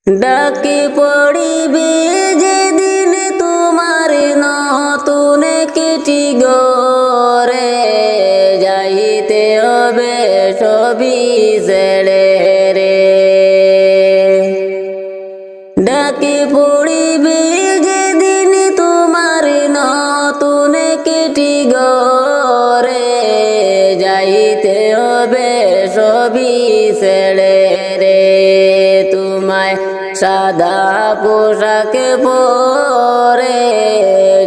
ডাকি পড়িবে যেদিন তোমার নতুন কেটি গরে যাইতে হবে সবই ছেড়ে রে। ডাকি পড়িবে যেদিন তোমার নতুন কেটি গরে যাইতে হবে সবই ছেড়ে রে। তোমায় সাদা পোশাকে পরে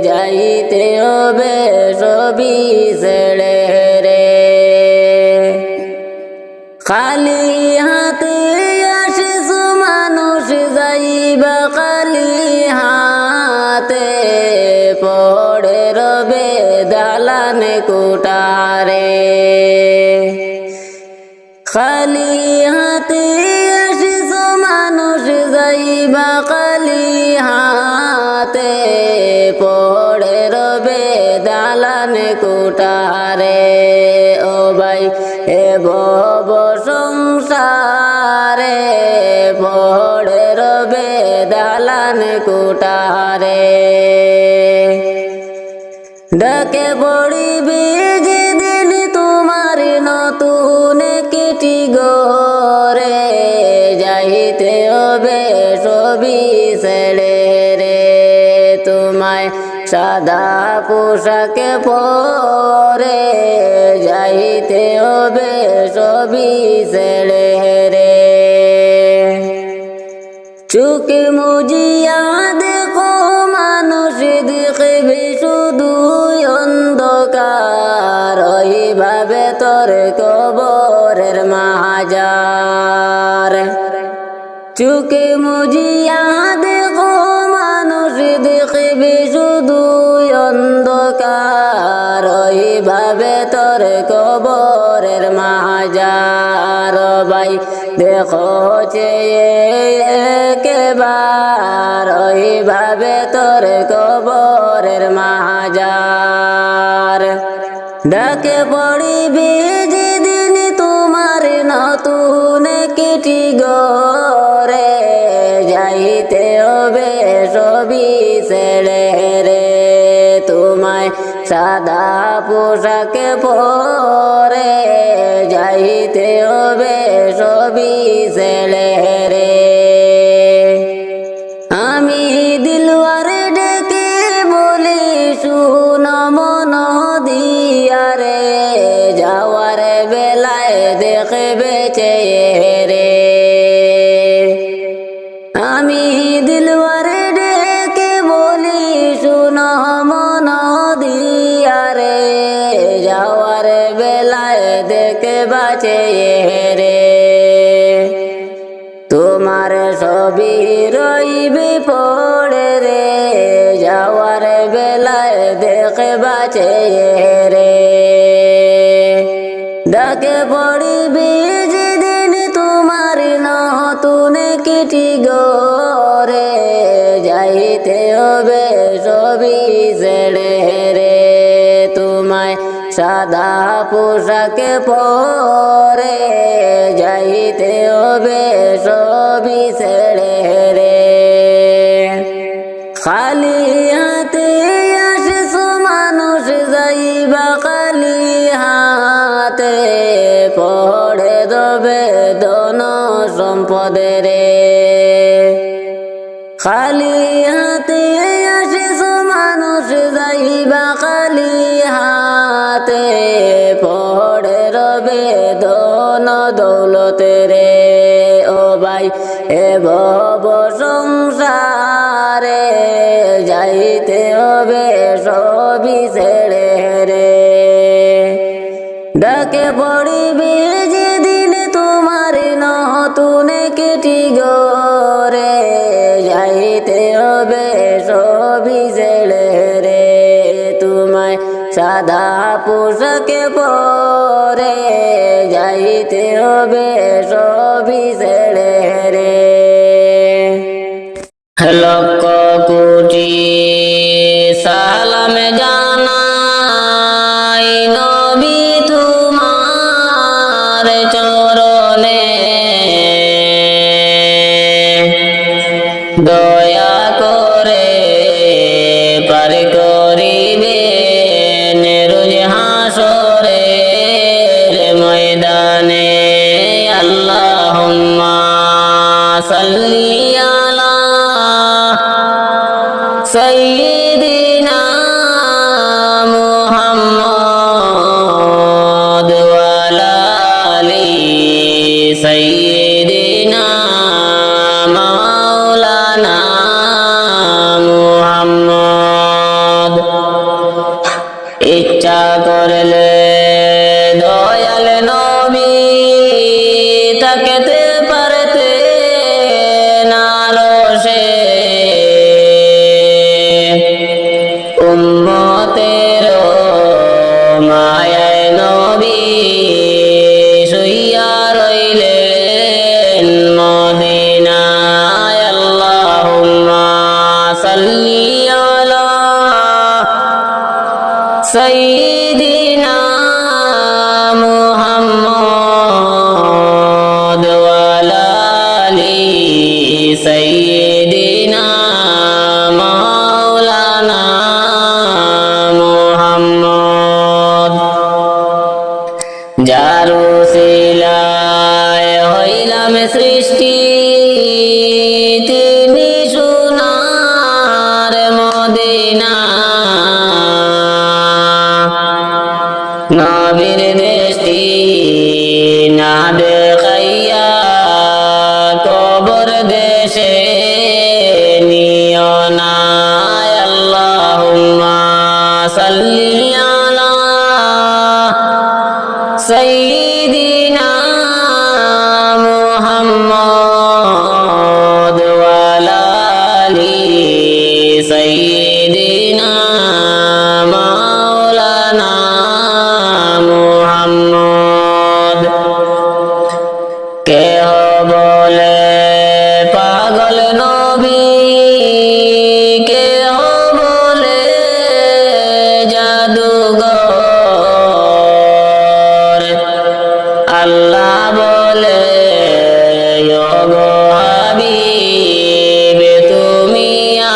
যাইতে হবে সবই ছেড়ে রে। খালি হাতে আসিস মানুষ যাইবা খালি হাতে পড়ে রবে দালানে কোটারে। খালি হাতে আসিস মানুষ যাইবা খালি হাতে পড়ে রবে দালানে কোটারে। ও ভাই এ ভব সংসারে পড়ে রবে দালানে কোটারে। ডাকে পড়িবে যেদিন তোমার নতুন কেটি গরে যাইতে হবে সবই ছেড়ে রে। তোমায় সাদা পোশাকে পরে যাইতে হবে সবই ছেড়ে রে। চোখে মুজিয়া দেখো মানুষ দেখবে শুধু অন্ধকার ওইভাবে তোর কবরের মাজার। চোখে মুজিয়া দেখো মানুষ দেখবে শুধু অন্ধকার ওইভাবে তোর কবরের মাজার। ভাই দেখো চেয়ে একেবার ওইভাবে তোর কবরের মাজার। ডাকে পড়িবে যেদিন তোমার নতুন কেটি গরে যাইতে হবে সবই ছেড়ে রে। তোমায় সাদা পোশাকে পরে যাইতে হবে সবই ছেড়ে রে। আমি দিলওয়ারে ডেকে বলি শুন মন দিয়ারে যাওয়ার বেলায় দেখবে চেয়ে রে। আমি দিলওয়ারে ডেকে বলি শুন মন দিয়ারে যাওয়ার বেলায় দেখবা চেয়ে রে। তোমার সবই রইবে পড়ে রে যাওয়ার বেলায় দেখবা চেয়ে রে। ডাকে পড়িবে যেদিন তোমার নতুন কেটি গরে যাইতে হবে সবই ছেড়ে রে। তোমায় সাদা পোশাকে পরে যাইতে হবে সবই ছেড়ে রে। খালি হাতে আসিস মানুষ যাইবা খালি হাতে পড়ে দেবে ধন সম্পদে রে। খালি হাতে আসিস মানুষ যাইবা খালি হাতে পড়ে রবে ধন দৌলতে রে। ও ভাই এ ভব সংসারে যাইতে হবে সবই ছেড়ে রে। ডাকে পড়িবে যেদিন তোমার নতুন কেটি গরে যাইতে হবে সবই ছেড়ে রে। তোমায় সাদা পোশাকে পরে যাইতে হবে সবই ছেড়ে রে। লক্ষ কোটি সালাম জানাই নবী তোমার চরণে। দয়া করে পার করিবেন রোজ হাসরের ময়দানে। আল্লাহুম্মা সাল্লি আলা সাইয়্যিদিনা মুহাম্মদ ওয়া আলা আলি সাইয়্যিদিনা মাওলানা মুহাম্মদ। ইচ্ছা করলে দয়াল নবী তাকাতে পারতেন আরশে, উম্মতের মায়ায় নবী শুইয়া রইলেন মদিনায়। আল্লাহুম্মা সাল্লি আলা সাইয়্যিদিনা মুহাম্মদ ওয়া আলা আলি সাইয়্যিদিনা মাওলানা মুহাম্মদ। যার উসিলায় হইলাম সৃষ্টি, তিনি সোনার মদিনা। নবীর দেশটি না দেখাইয়া কবর দেশে নিও না। আল্লাহুম্মা সাল্লি আলা সাইয়্যিদিনা মুহাম্মদ ওয়া আলা আলি সাইয়্যিদিনা মাওলানা মুহাম্মদ। কেহ বলে পাগল নবী, কেহ বলে জাদুঘর, আল্লাহ বলে ওগো হাবিব তুমি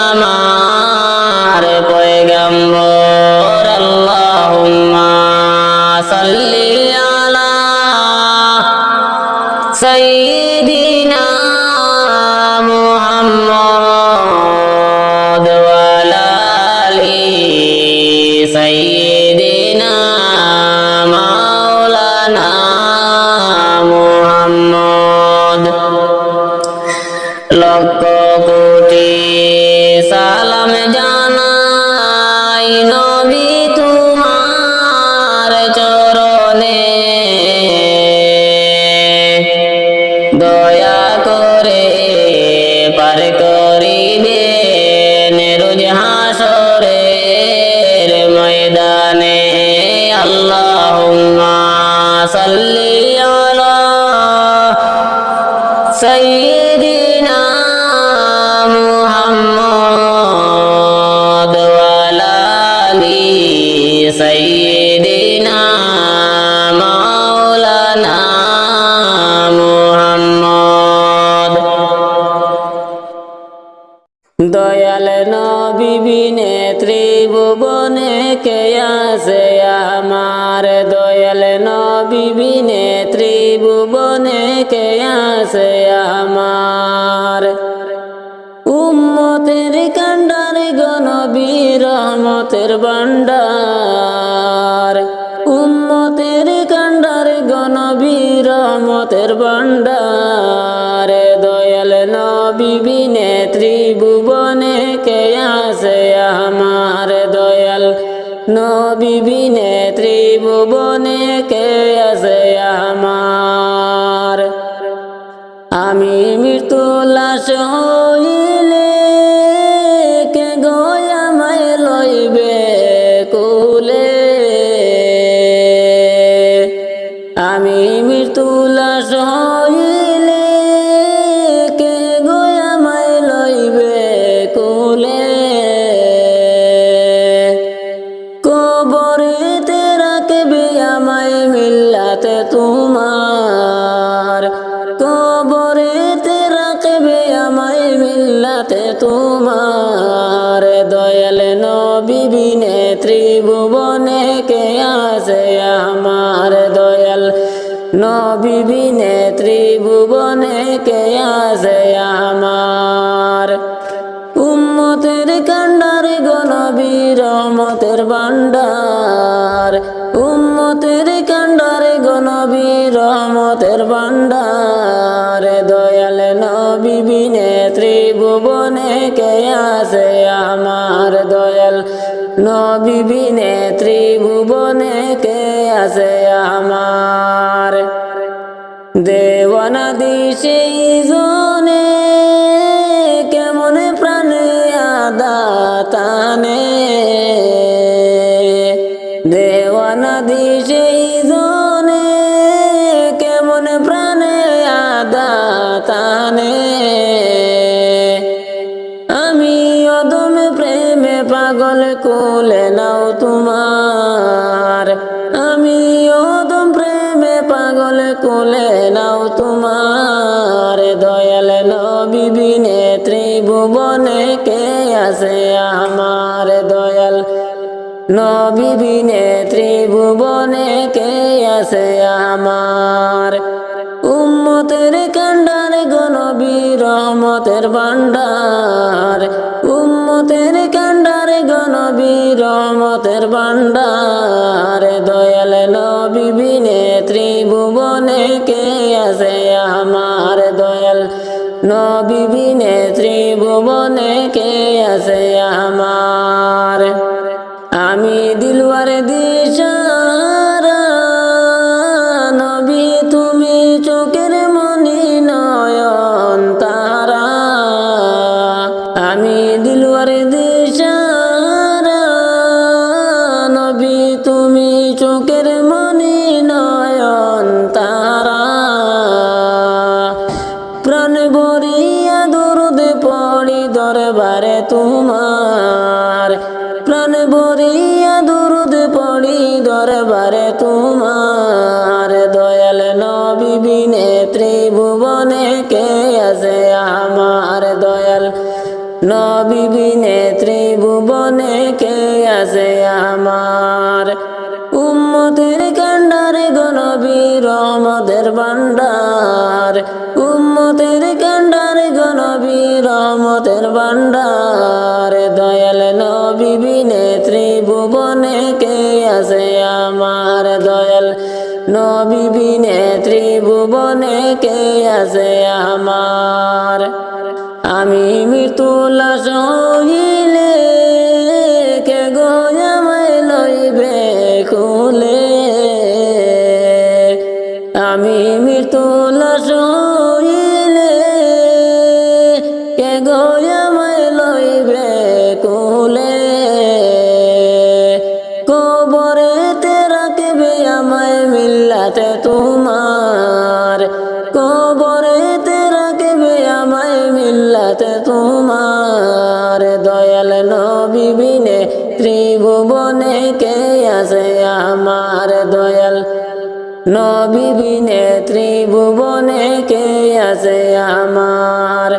আমার পয়গম্বর। আল্লাহুম্মা সাল্লি আলা সাইয়্যিদিনা মুহাম্মদ ওয়া আলা আলি সাইয়্যিদিনা মাওলানা মুহাম্মদ। লক্ষ কোটি সালাম জানাই নবী তোমার চরণে, দয়া করে পার করিবেন রোজ হাসরের ময়দানে। আল্লাহুম্মা সাল্লি আলা সাইয়্যিদিনা মুহাম্মদ ওয়া আলা আলি সাইয়্যিদিনা মাওলানা মুহাম্মদ। দয়াল নবী বিনে ত্রিভুবনে কে আছে আমার, দয়াল নবী বিনে ত্রিভুবনে কে আছে আমার। উম্মতের কান্ডার গো নবী রহমতের ভান্ডার, উম্মতের কান্ডার গো নবী রহমতের ভান্ডার। দয়াল নবী বিনে ত্রিভুবনে কে আছে আমার, দয়াল নবী বিনে ত্রিভুবনে কে আছে আমার। আমি মৃত্যু লাশ হইলে কে গো আমায় লইবে কুলে, আমি মৃত্যু লাশ হইলে কে গো আমায় লইবে কুলে। কবরেতে রাখবে আমায় মিল্লাতে তোমার, কবরেতে রাখবে আমায় মিল্লাতে মিল্লাতে তোমার দয়াল নবী বিনে ত্রিভুবনে কে আছে আমার দয়াল নবী বিনে ত্রিভুবনে কে আছে আমার উম্মতের কান্ডার গো নবী রহমতের ভান্ডার উম্মতের কান্ডার গো নবী রহমতের ভান্ডার দয়াল নবী বিনে ত্রিভুবনে কে আছে আমার দয়াল নবী বিনে ত্রিভুবনে কে আছে আমার দেওয়ানা দিশে জনে কেমন প্রাণে আদাতানে দেওয়ানা দিশে জনে কেমন প্রাণে আদাতানে আমি অদম প্রেমে পাগল কোলে নাও তোমার আমি অদম প্রেমে পাগল কোলে নাও তোমার দয়াল নবী বিনে ত্রিভুবনে কে আছে আমার দয়াল নবী বিনে ত্রিভুবনে কে আছে আমার উম্মতের কান্ডার গো নবী রহমতের ভান্ডার উম্মতের কান্ডার গো নবী রহমতের ভান্ডার দয়াল নবী বিনে ত্রিভুবনে কে আছে আমার দয়াল নবী বিনে ত্রিভুবনে কে আছে আমার আমি দিলওয়ার দিশারা নবী তুমি চোখের মনি নয়ন তারা আমি দিলওয়ার দিশারা নবী তুমি চোখের মনি নয়ন তারা প্রাণ ভরিয়া দরুদ পড়ি দরবারে তোমার প্রাণ ভরিয়া দরুদ পড়ি দরবারে তোমার দয়াল নবী বিনে ত্রিভুবনে কে আছে আমার দয়াল নবী বিনে ত্রিভুবনে কে আছে আমার উম্মতের কান্ডার গো নবী রহমতের ভান্ডার উম্মতের কান্ডার গো নবী রহমতের ভান্ডার দয়াল নবী বিনে ত্রিভুবনে কে আছে আমার দয়াল নবী বিনে ত্রিভুবনে কে আছে আমার আমি মৃত্যু লাশ হইলে কে গো আমায় লইবে কুলে আমি মৃত্যু লাশ হইলে কে গো আমায় লইবে কুলে কবরেতে রাখবে আমায় মিল্লাতে তোমার কবরেতে রাখবে আমায় মিল্লাতে তোমার দয়াল নবী বিনে ত্রিভুবনে কে আছে আমার দয়াল নবী বিনে ত্রিভুবনে কে আছে আমার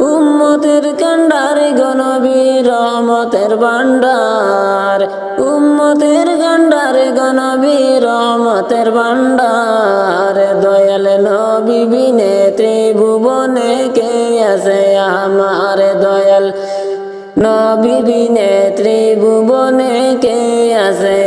উম্মতের কান্ডার গো নবী রহমতের ভান্ডার উম্মতের কান্ডার গো নবী রহমতের ভান্ডার দয়াল নবী বিনে ত্রিভুবনে কে আছে আমার দয়াল নবী বিনে ত্রিভুবনে কে আছে